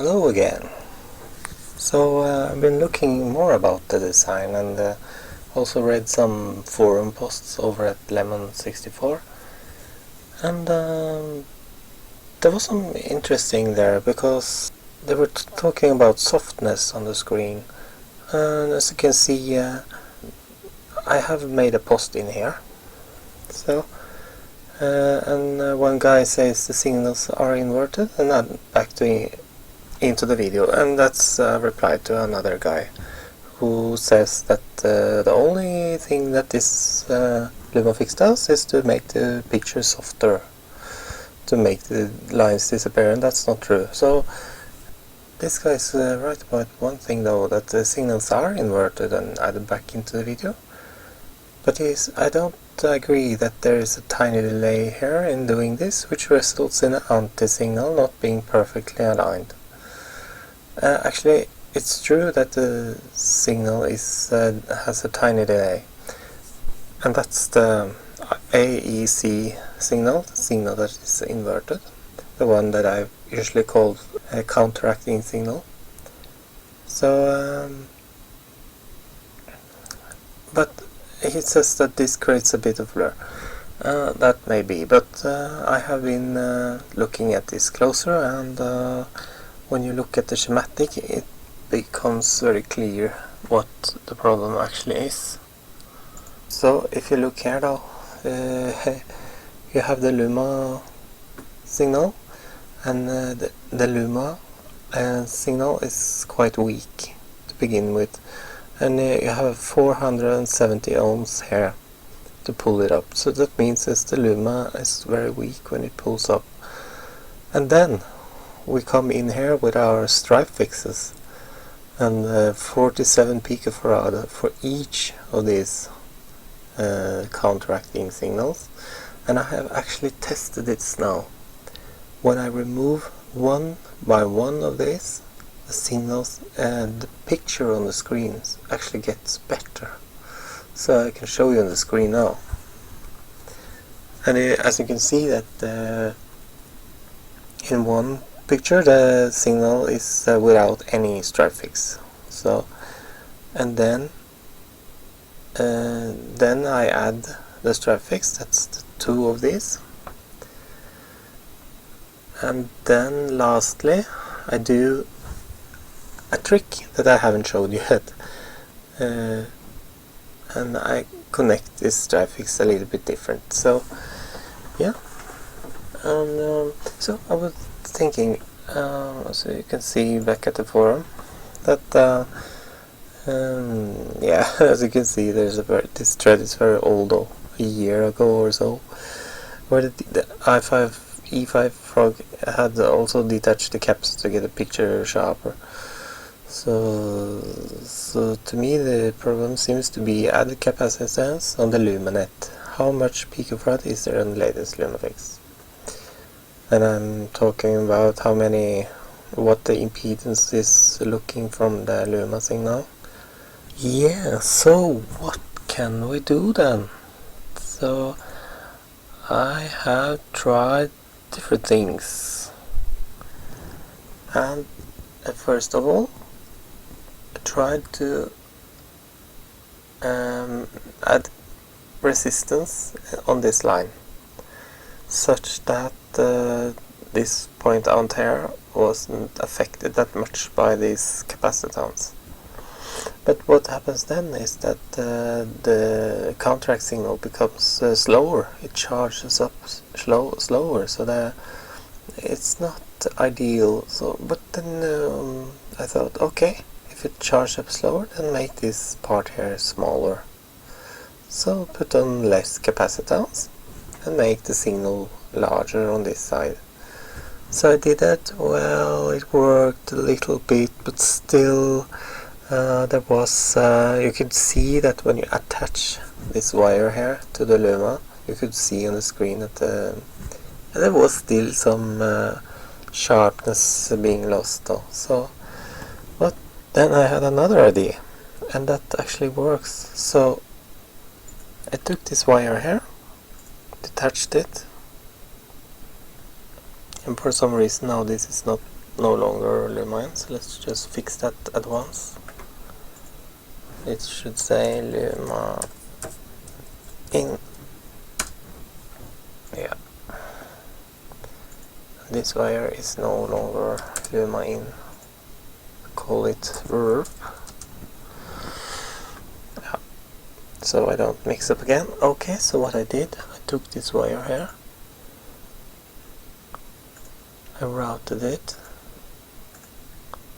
Hello again. I've been looking more about the design and also read some forum posts over at Lemon64, and there was some interesting there because they were talking about softness on the screen, and as you can see I have made a post in here. One guy says the signals are inverted, and I'm back to into the video, and that's a reply to another guy who says that the only thing that this lumafix does is to make the picture softer, to make the lines disappear, and that's not true. So this guy is right about one thing though, that the signals are inverted and added back into the video, but I don't agree that there is a tiny delay here in doing this, which results in an anti-signal not being perfectly aligned. Actually, it's true that the signal has a tiny delay, and that's the AEC signal, the signal that is inverted, the one that I usually call a counteracting signal. But he says that this creates a bit of blur. That may be, but I have been looking at this closer, and when you look at the schematic, it becomes very clear what the problem actually is. So if you look here though, you have the Luma signal, and the Luma signal is quite weak to begin with, and you have 470 ohms here to pull it up. So that means that the Luma is very weak when it pulls up. And then we come in here with our Stripefixes, and 47 picofarad for each of these counteracting signals. And I have actually tested this now. When I remove one by one of these, the signals and the picture on the screen actually gets better. So I can show you on the screen now. And as you can see that in one picture the signal is without any Stripefix. So, and then I add the Stripefix, that's the two of these, and then lastly I do a trick that I haven't showed you yet, and I connect this Stripefix a little bit different. So yeah, and so I was thinking, so you can see back at the forum that yeah, as you can see, there's this thread is very old though, a year ago or so, where the E5 frog had also detached the caps to get a picture sharper. So to me the problem seems to be added capacitance on the LumaNet. How much picofarad is there on the latest lumafix? And I'm talking about what the impedance is looking from the Luma signal. Yeah, so what can we do then? So I have tried different things, and first of all I tried to add resistance on this line, such that this point out here wasn't affected that much by these capacitance. But what happens then is that the counteract signal becomes slower. It charges up slower, so it's not ideal. So, but then I thought, okay, if it charges up slower, then make this part here smaller. So put on less capacitance and make the signal larger on this side. So I did that. Well, it worked a little bit, but still there was you could see that when you attach this wire here to the Luma, you could see on the screen that there was still some sharpness being lost though. So, but then I had another idea, and that actually works. So I took this wire here, detached it, and for some reason now this is not no longer Luma in, so let's just fix that at once. It should say Luma in. Yeah. This wire is no longer Luma in. Call it verb. Yeah. So I don't mix up again. Okay, so what I did, I took this wire here. I routed it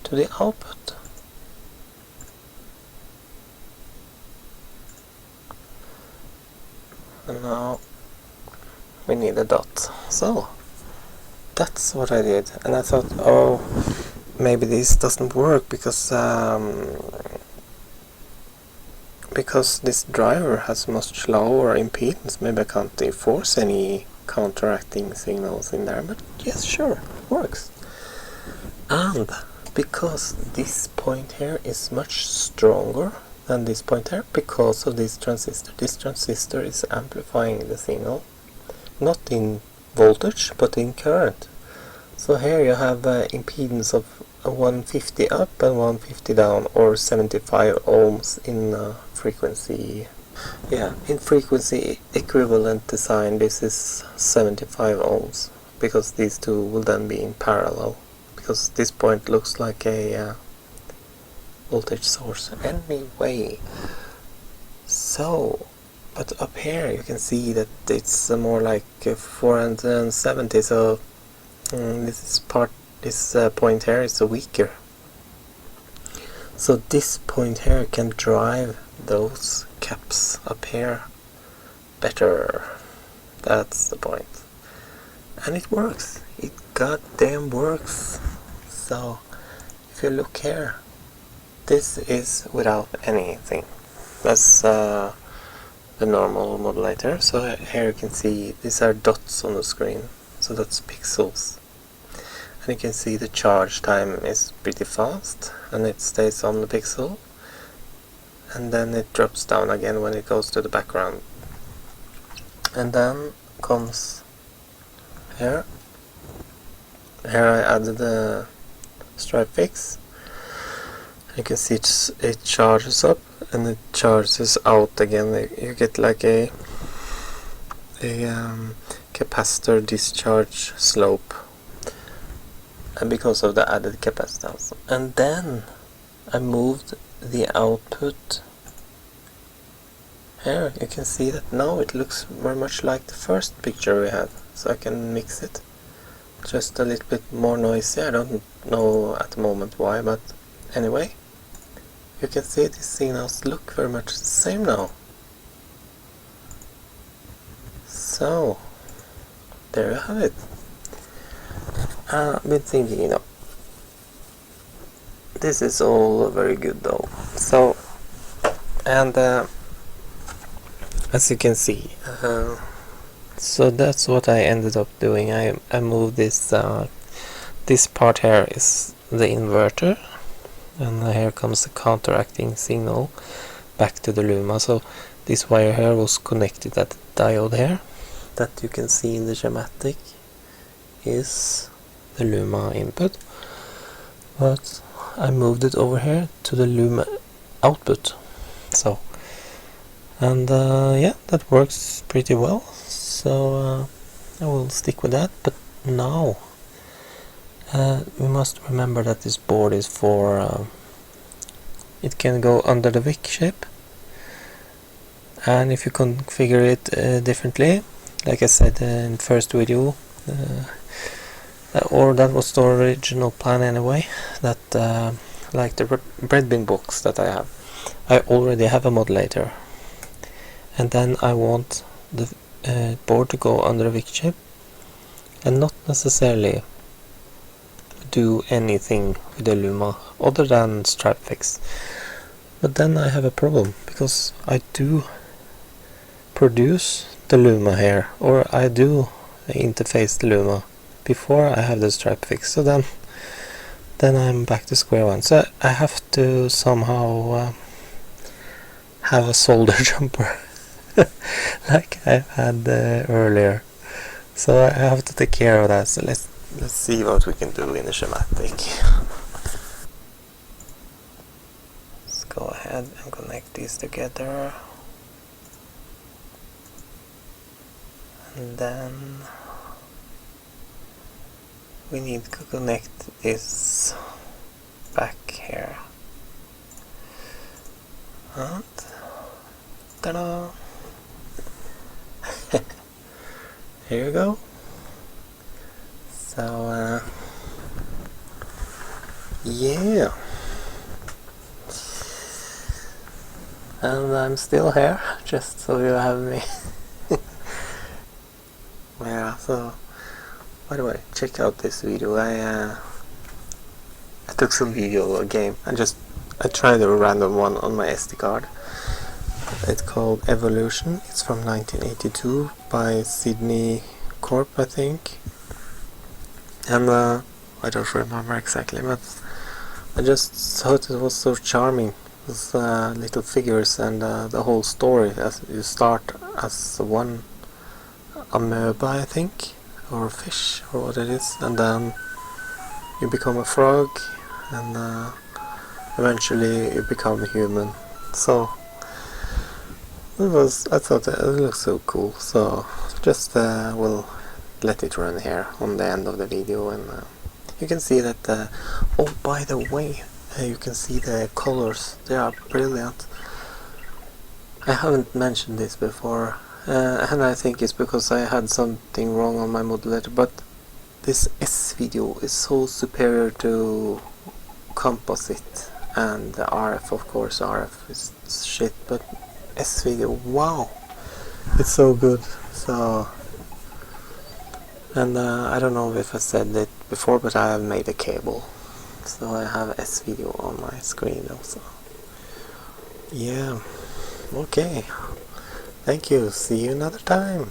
to the output. And now we need a dot. So that's what I did. And I thought, oh, maybe this doesn't work because this driver has much lower impedance. Maybe I can't enforce any counteracting signals in there. But yes, sure, works. And because this point here is much stronger than this point here, because of this transistor is amplifying the signal, not in voltage but in current. So here you have impedance of 150 up and 150 down, or 75 ohms in frequency. Yeah, in frequency equivalent design this is 75 ohms, because these two will then be in parallel, because this point looks like a voltage source anyway. So, but up here you can see that it's more like 470, so this point here is weaker. So this point here can drive those caps up here better. That's the point. And it works. It goddamn works. So if you look here, this is without anything. That's the normal modulator. So here you can see these are dots on the screen. So that's pixels. And you can see the charge time is pretty fast, and it stays on the pixel, and then it drops down again when it goes to the background. And then comes here. Here I added the Stripefix. You can see it charges up and it charges out again. You get like a capacitor discharge slope, and because of the added capacitance. And then I moved the output here. You can see that now it looks very much like the first picture we had, so I can mix it just a little bit more noisy. I don't know at the moment why, but anyway, you can see these signals look very much the same now. So there you have it. I've been thinking, this is all very good though. So, and as you can see, so that's what I ended up doing. I moved this this part here is the inverter, and here comes the counteracting signal back to the Luma. So this wire here was connected at the diode here, that you can see in the schematic is the Luma input, but I moved it over here to the Luma output. So, and yeah, that works pretty well. So I will stick with that. But now we must remember that this board is for it can go under the VIC chip, and if you configure it differently, like I said in the first video, or that was the original plan anyway, that like the breadbin box that I already have a modulator, and then I want the board to go under a VIC chip and not necessarily do anything with the Luma other than Stripefix. But then I have a problem, because I do produce the Luma here, or I do interface the Luma before I have the Stripefix. So then I'm back to square one. So I have to somehow have a solder jumper like I had earlier. So I have to take care of that. So Let's see what we can do in the schematic. Let's go ahead and connect these together. And then we need to connect this back here. And ta-da! Here you go. So yeah, and I'm still here, just so you have me. Yeah, so by the way, check out this video. I took some video of a game. I tried a random one on my SD card. It's called Evolution. It's from 1982 by Sydney Corp, I think. And I don't remember exactly, but I just thought it was so charming. Those little figures and the whole story. As you start as one amoeba, I think, or a fish, or what it is, and then you become a frog, and eventually you become a human. So I thought it looked so cool. So just we'll let it run here on the end of the video, and you can see that oh, by the way, you can see the colors. They are brilliant. I haven't mentioned this before, and I think it's because I had something wrong on my modulator, but this S-video is so superior to composite and the RF. Of course RF is shit, but S-video, wow, it's so good. So, and I don't know if I said it before, but I have made a cable, so I have S-video on my screen also. Yeah, okay, thank you, see you another time.